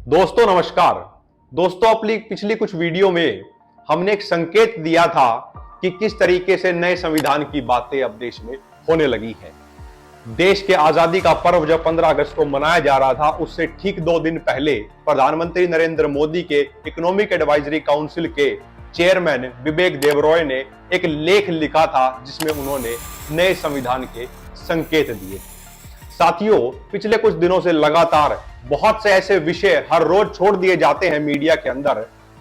दोस्तों नमस्कार। दोस्तों अपनी पिछली कुछ वीडियो में हमने एक संकेत दिया था कि किस तरीके से नए संविधान की बातें अब देश में होने लगी है। देश के आजादी का पर्व जब 15 अगस्त को मनाया जा रहा था, उससे ठीक 2 दिन पहले प्रधानमंत्री नरेंद्र मोदी के इकोनॉमिक एडवाइजरी काउंसिल के चेयरमैन विवेक देबरॉय ने एक लेख लिखा था जिसमें उन्होंने नए संविधान के संकेत दिए। साथियों, पिछले कुछ दिनों से लगातार बहुत से ऐसे विषय हर रोज छोड़ दिए जाते हैं मीडिया के अंदर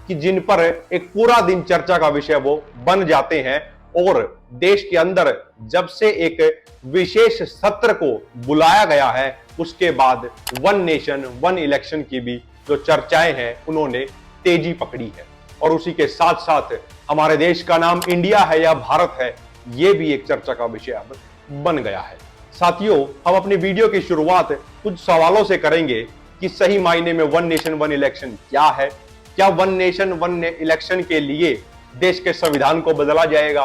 कि जिन पर एक पूरा दिन चर्चा का विषय वो बन जाते हैं। और देश के अंदर जब से एक विशेष सत्र को बुलाया गया है, उसके बाद वन नेशन वन इलेक्शन की भी जो चर्चाएं हैं उन्होंने तेजी पकड़ी है। और उसी के साथ साथ हमारे देश का नाम इंडिया है या भारत है, ये भी एक चर्चा का विषय अब बन गया है। साथियों, हम अपनी वीडियो की शुरुआत कुछ सवालों से करेंगे कि सही मायने में वन नेशन वन इलेक्शन क्या है। क्या वन नेशन वन इलेक्शन के लिए देश के संविधान को बदला जाएगा?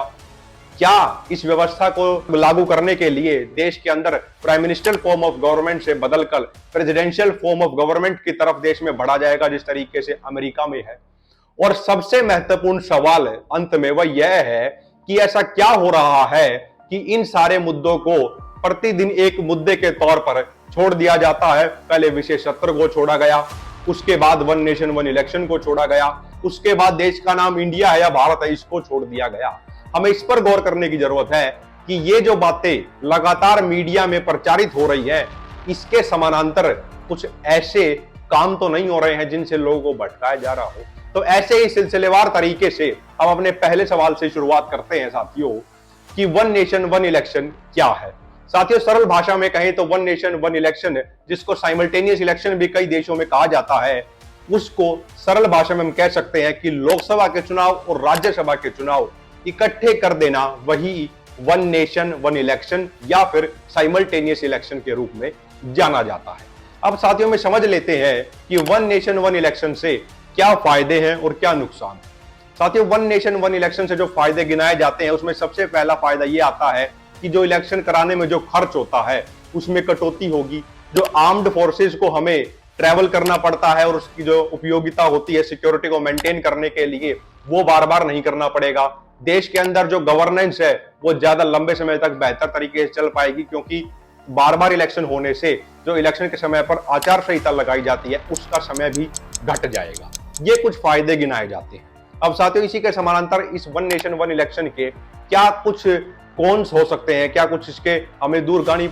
क्या इस व्यवस्था को लागू करने के लिए देश के अंदर prime minister form of government से बदलकर प्रेसिडेंशियल फॉर्म ऑफ गवर्नमेंट की तरफ देश में बढ़ा जाएगा, जिस तरीके से अमेरिका में है? और सबसे महत्वपूर्ण सवाल अंत में वह यह है कि ऐसा क्या हो रहा है कि इन सारे मुद्दों को प्रतिदिन एक मुद्दे के तौर पर छोड़ दिया जाता है। पहले विशेष सत्र को छोड़ा गया, उसके बाद वन नेशन वन इलेक्शन को छोड़ा गया, उसके बाद देश का नाम इंडिया है या भारत है इसको छोड़ दिया गया। हमें इस पर गौर करने की जरूरत है कि ये जो बातें लगातार मीडिया में प्रचारित हो रही है, इसके समानांतर कुछ ऐसे काम तो नहीं हो रहे हैं जिनसे लोगों को भटकाया जा रहा हो। तो ऐसे ही सिलसिलेवार तरीके से हम अपने पहले सवाल से शुरुआत करते हैं साथियों कि वन नेशन वन इलेक्शन क्या है। साथियों, सरल भाषा में कहें तो वन नेशन वन इलेक्शन, जिसको साइमल्टेनियस इलेक्शन भी कई देशों में कहा जाता है, उसको सरल भाषा में हम कह सकते हैं कि लोकसभा के चुनाव और राज्यसभा के चुनाव इकट्ठे कर देना, वही वन नेशन वन इलेक्शन या फिर साइमल्टेनियस इलेक्शन के रूप में जाना जाता है। अब साथियों में समझ लेते हैं कि वन नेशन वन इलेक्शन से क्या फायदे हैं और क्या नुकसान है। साथियों, वन नेशन वन इलेक्शन से जो फायदे गिनाए जाते हैं उसमें सबसे पहला फायदा ये आता है कि जो इलेक्शन कराने में जो खर्च होता है उसमें कटौती होगी। जो आर्म्ड फोर्सेस को हमें ट्रैवल करना पड़ता है और उसकी जो उपयोगिता होती है सिक्योरिटी को मेंटेन करने के लिए, वो बार बार नहीं करना पड़ेगा। देश के अंदर जो गवर्नेंस है वो ज्यादा लंबे समय तक बेहतर तरीके से चल पाएगी, क्योंकि बार बार इलेक्शन होने से जो इलेक्शन के समय पर आचार संहिता लगाई जाती है उसका समय भी घट जाएगा। ये कुछ फायदे गिनाए जाते हैं। अब साथियों, इसी के समानांतर इस वन नेशन वन इलेक्शन के क्या कुछ कॉन्स हो सकते हैं, क्या कुछ इसके हमें दूरगामी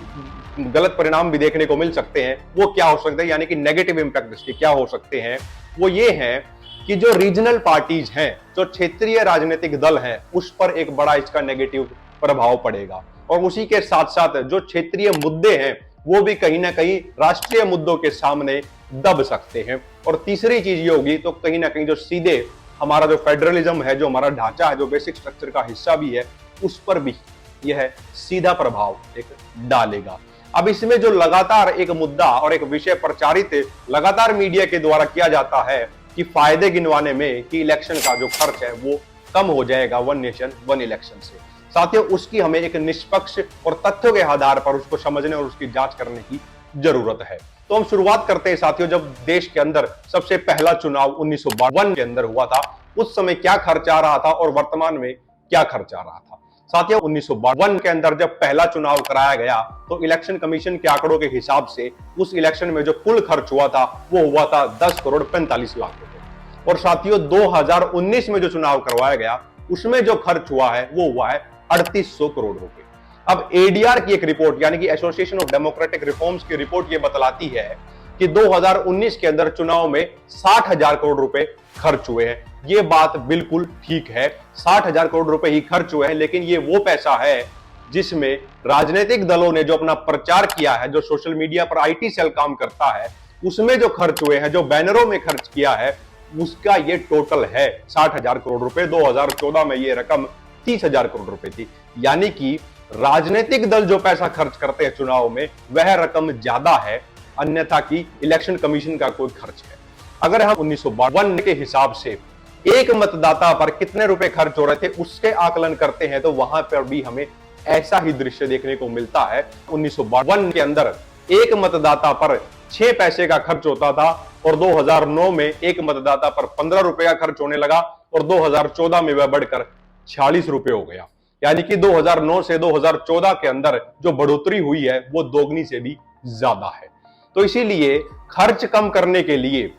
गलत परिणाम भी देखने को मिल सकते हैं, वो क्या हो सकते हैं, यानी कि नेगेटिव इंपैक्ट इसके क्या हो सकते हैं। वो ये हैं कि जो रीजनल पार्टीज हैं, जो क्षेत्रीय राजनीतिक दल हैं, उस पर एक बड़ा इसका नेगेटिव प्रभाव पड़ेगा। और उसी के साथ साथ जो क्षेत्रीय मुद्दे हैं वो भी कहीं ना कहीं राष्ट्रीय मुद्दों के सामने दब सकते हैं। और तीसरी चीज ये होगी तो कहीं ना कहीं जो सीधे हमारा जो फेडरलिज्म है, जो हमारा ढांचा है, जो बेसिक स्ट्रक्चर का हिस्सा भी है, उस पर भी यह सीधा प्रभाव एक डालेगा। अब इसमें जो लगातार एक मुद्दा और एक विषय प्रचारित लगातार मीडिया के द्वारा किया जाता है कि फायदे गिनवाने में कि इलेक्शन का जो खर्च है वो कम हो जाएगा वन नेशन वन इलेक्शन से। साथियों, उसकी हमें एक निष्पक्ष और तथ्यों के आधार पर उसको समझने और उसकी जांच करने की जरूरत है। तो हम शुरुआत करते हैं साथियों, जब देश के अंदर सबसे पहला चुनाव 1952 के अंदर हुआ था, उस समय क्या खर्च आ रहा था और वर्तमान में क्या खर्च आ रहा था। साथियों, 1952 के अंदर जब पहला चुनाव कराया गया तो इलेक्शन कमीशन के आंकड़ों के हिसाब से उस इलेक्शन में जो कुल खर्च हुआ था वो हुआ था 10 करोड़ 45 लाख रुपए। और साथियों, 2019 में जो चुनाव करवाया गया उसमें जो खर्च हुआ है वो हुआ है 3800 करोड़ रुपए। अब एडीआर की एक रिपोर्ट, यानी कि एसोसिएशन ऑफ डेमोक्रेटिक रिफॉर्म्स की रिपोर्ट ये बतलाती है कि 2019 के अंदर चुनाव में 60,000 करोड़ रुपए खर्च हुए हैं। ये बात बिल्कुल ठीक है, 60,000 करोड़ रुपए ही खर्च हुए हैं, लेकिन ये वो पैसा है जिसमें राजनीतिक दलों ने जो अपना प्रचार किया है, जो सोशल मीडिया पर आईटी सेल काम करता है, उसमें जो खर्च हुए हैं, जो बैनरों में खर्च किया है, उसका ये टोटल है 60,000 करोड़ रुपए। 2014 में ये रकम 30,000 करोड़ रुपए थी। यानी कि राजनीतिक दल जो पैसा खर्च करते हैं चुनाव में, वह रकम ज्यादा है अन्यथा कि इलेक्शन कमीशन का कोई खर्च है। अगर हम 1952 के हिसाब से एक मतदाता पर कितने रुपए खर्च हो रहे थे उसके आकलन करते हैं तो वहां पर भी हमें ऐसा ही दृश्य देखने को मिलता है। 1952 के अंदर एक मतदाता पर 6 पैसे का खर्च होता था और 2009 में एक मतदाता पर 15 रुपए का खर्च होने लगा और 2014 में वह बढ़कर 46 रुपए हो गया। यानी कि 2009 से 2014 के अंदर जो बढ़ोतरी हुई है वो दोगुनी से भी ज्यादा है। तो इसीलिए खर्च कम करने के लिए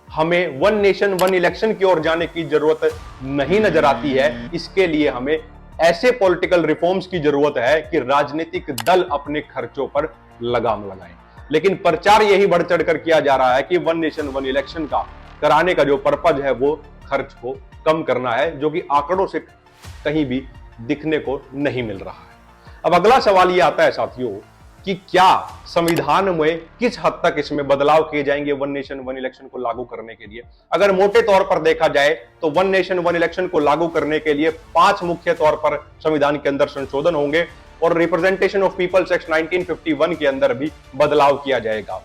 हमें वन नेशन वन इलेक्शन की ओर जाने की जरूरत नहीं नजर आती है। इसके लिए हमें ऐसे पॉलिटिकल रिफॉर्म्स की जरूरत है कि राजनीतिक दल अपने खर्चों पर लगाम लगाएं। लेकिन प्रचार यही बढ़ चढ़कर किया जा रहा है कि वन नेशन वन इलेक्शन का कराने का जो पर्पज है वो खर्च को कम करना है, जो कि आंकड़ों से कहीं भी दिखने को नहीं मिल रहा है। अब अगला सवाल ये आता है साथियों कि क्या संविधान में किस हद तक इसमें बदलाव किए जाएंगे वन नेशन वन इलेक्शन को लागू करने के लिए। अगर मोटे तौर पर देखा जाए तो वन नेशन वन इलेक्शन को लागू करने के लिए 5 मुख्य तौर पर संविधान के अंदर संशोधन होंगे और रिप्रेजेंटेशन ऑफ पीपल्स एक्ट 1951 के अंदर भी बदलाव किया जाएगा।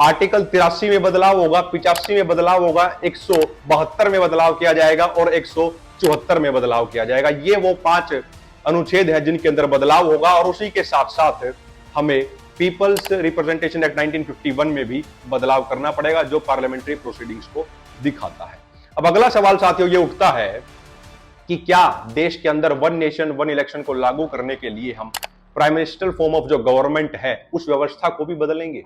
आर्टिकल 83 में बदलाव होगा, 85 में बदलाव होगा, 172 में बदलाव किया जाएगा और 174 में बदलाव किया जाएगा। ये वो 5 अनुच्छेद है जिनके अंदर बदलाव होगा और उसी के साथ साथ हमें पीपल्स रिप्रेजेंटेशन एक्ट 1951 में भी बदलाव करना पड़ेगा, जो पार्लियामेंट्री प्रोसीडिंग्स को दिखाता है। अब अगला सवाल साथियों ये उठता है कि क्या देश के अंदर वन नेशन वन इलेक्शन को लागू करने के लिए हम प्राइम मिनिस्टर फॉर्म ऑफ जो गवर्नमेंट है उस व्यवस्था को भी बदलेंगे,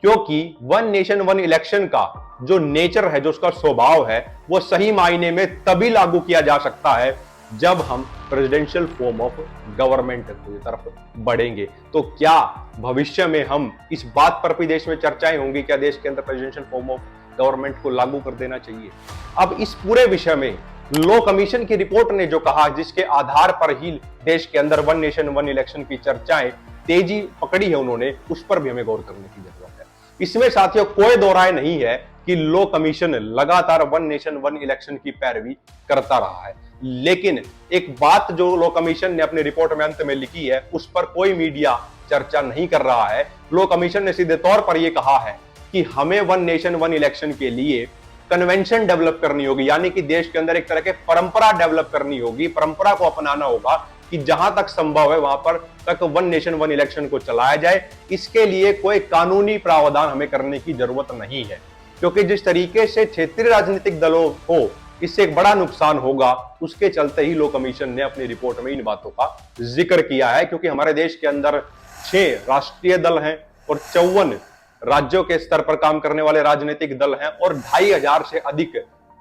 क्योंकि वन नेशन वन इलेक्शन का जो नेचर है, जो उसका स्वभाव है, वो सही मायने में तभी लागू किया जा सकता है जब हम प्रेसिडेंशियल फॉर्म ऑफ गवर्नमेंट की तरफ बढ़ेंगे। तो क्या भविष्य में हम इस बात पर भी देश में चर्चाएं होंगी, क्या देश के अंदर प्रेसिडेंशियल फॉर्म ऑफ गवर्नमेंट को लागू कर देना चाहिए। अब इस पूरे विषय में लॉ कमीशन की रिपोर्ट ने जो कहा, जिसके आधार पर ही देश के अंदर वन नेशन वन इलेक्शन की चर्चाएं तेजी पकड़ी है उन्होंने, उस पर भी हमें गौर करने की जरूरत है। इसमें साथियों कोई दो राय नहीं है कि लॉ कमीशन लगातार वन नेशन वन इलेक्शन की पैरवी करता रहा है, लेकिन एक बात जो लॉ कमीशन ने अपनी रिपोर्ट में अंत में लिखी है उस पर कोई मीडिया चर्चा नहीं कर रहा है। लॉ कमीशन ने सीधे तौर पर यह कहा है कि हमें वन नेशन वन इलेक्शन के लिए कन्वेंशन डेवलप करनी होगी, यानी कि देश के अंदर एक तरह के परंपरा डेवलप करनी होगी, परंपरा को अपनाना होगा कि जहां तक संभव है वहां पर तक वन नेशन वन इलेक्शन को चलाया जाए। इसके लिए कोई कानूनी प्रावधान हमें करने की जरूरत नहीं है, क्योंकि जिस तरीके से क्षेत्रीय राजनीतिक दलों को इससे एक बड़ा नुकसान होगा, उसके चलते ही लॉ कमीशन ने अपनी रिपोर्ट में इन बातों का जिक्र किया है। क्योंकि हमारे देश के अंदर 6 राष्ट्रीय दल हैं और 54 राज्यों के स्तर पर काम करने वाले राजनीतिक दल हैं और 2500 से अधिक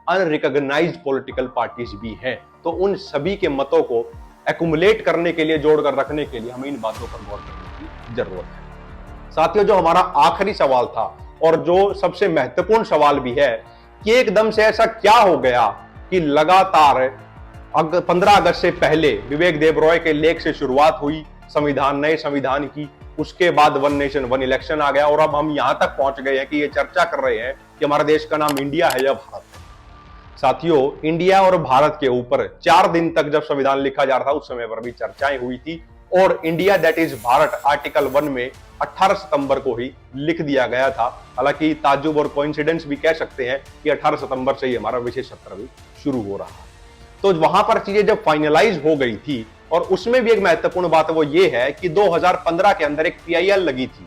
अनरिकॉग्नाइज्ड पॉलिटिकल पार्टीज भी हैं। तो उन सभी के मतों को एक्युमुलेट करने के लिए, जोड़कर रखने के लिए हमें इन बातों पर गौर करने की जरूरत है। साथियों, जो हमारा आखिरी सवाल था और जो सबसे महत्वपूर्ण सवाल भी है कि एकदम से ऐसा क्या हो गया कि लगातार 15 अगस्त से पहले विवेक देबरॉय के लेख से शुरुआत हुई नए संविधान की, उसके बाद वन नेशन वन इलेक्शन आ गया और अब हम यहां तक पहुंच गए हैं कि ये चर्चा कर रहे हैं कि हमारा देश का नाम इंडिया है या भारत है। साथियों, इंडिया और भारत के ऊपर 4 दिन तक जब संविधान लिखा जा रहा था उस समय पर भी चर्चाएं हुई थी और India that is Bharat article 1 में 18 सितंबर को ही लिख दिया गया था। हालांकि ताजुब और कोइंसिडेंस भी कह सकते हैं कि 18 सितंबर से ही हमारा विशेष सत्र भी शुरू हो रहा है। तो वहां पर चीजें जब फाइनलाइज हो गई थी, और उसमें भी एक महत्वपूर्ण बात वो ये है कि 2015 के अंदर एक PIL लगी थी।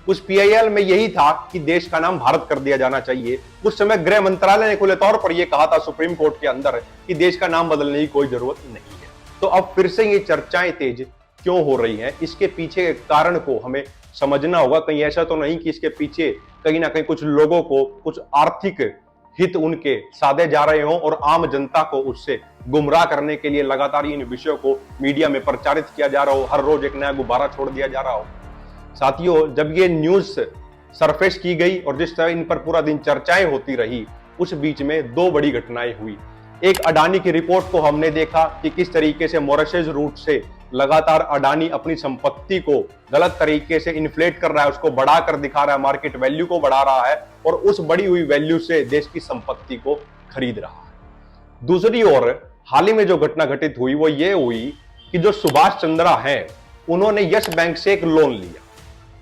उस PIL में यही था कि देश का नाम भारत कर दिया जाना चाहिए। उस समय गृह मंत्रालय ने खुले तौर पर यह कहा था सुप्रीम कोर्ट के अंदर कि देश का नाम बदलने की कोई जरूरत नहीं है। तो अब फिर से ये चर्चाएं तेज क्यों हो रही हैं, इसके पीछे के कारण को हमें समझना होगा। कहीं ऐसा तो नहीं कि इसके पीछे कहीं ना कहीं कुछ लोगों को कुछ आर्थिक हित उनके साधे जा रहे हों और आम जनता को उससे गुमराह करने के लिए लगातार इन विषयों को मीडिया में प्रचारित किया जा रहा हो, हर रोज एक नया गुब्बारा छोड़ दिया जा रहा हो। साथियों, जब ये न्यूज सरफेस की गई और जिस तरह इन पर पूरा दिन चर्चाएं होती रही, उस बीच में 2 बड़ी घटनाएं हुई। एक, अडानी की रिपोर्ट को हमने देखा कि किस तरीके से मॉरिशस रूट से लगातार अडानी अपनी संपत्ति को गलत तरीके से इन्फ्लेट कर रहा है, उसको बढ़ाकर दिखा रहा है, मार्केट वैल्यू को बढ़ा रहा है और उस बढ़ी हुई वैल्यू से देश की संपत्ति को खरीद रहा है। दूसरी ओर हाल ही में जो घटना घटित हुई वो ये हुई कि जो सुभाष चंद्रा हैं, उन्होंने यस बैंक से एक लोन लिया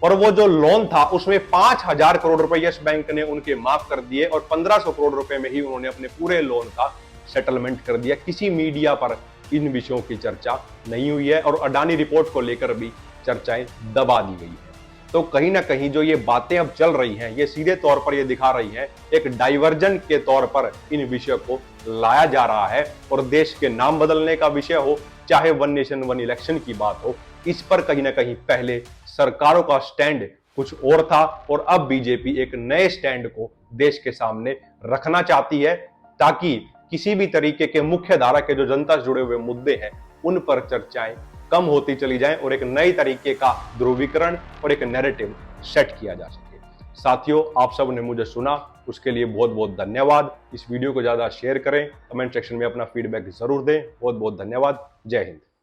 और वो जो लोन था उसमें 5000 करोड़ रुपए यस बैंक ने उनके माफ कर दिए और 1500 करोड़ रुपए में ही उन्होंने अपने पूरे लोन का सेटलमेंट कर दिया। किसी मीडिया पर इन विषयों की चर्चा नहीं हुई है और अडानी रिपोर्ट को लेकर भी चर्चाएं दबा दी गई है। तो कहीं ना कहीं जो ये बातें अब चल रही हैं, ये सीधे तौर पर ये दिखा रही हैं एक डाइवर्जन के तौर पर इन विषयों को लाया जा रहा है। और देश के नाम बदलने का विषय हो, चाहे वन नेशन वन इलेक्शन की बात हो, इस पर कहीं ना कहीं पहले सरकारों का स्टैंड कुछ और था और अब बीजेपी एक नए स्टैंड को देश के सामने रखना चाहती है, ताकि किसी भी तरीके के मुख्य धारा के जो जनता से जुड़े हुए मुद्दे हैं उन पर चर्चाएं कम होती चली जाएं और एक नई तरीके का ध्रुवीकरण और एक नैरेटिव सेट किया जा सके। साथियों, आप सब ने मुझे सुना, उसके लिए बहुत बहुत धन्यवाद। इस वीडियो को ज्यादा शेयर करें, कमेंट सेक्शन में अपना फीडबैक जरूर दें। बहुत बहुत धन्यवाद। जय हिंद।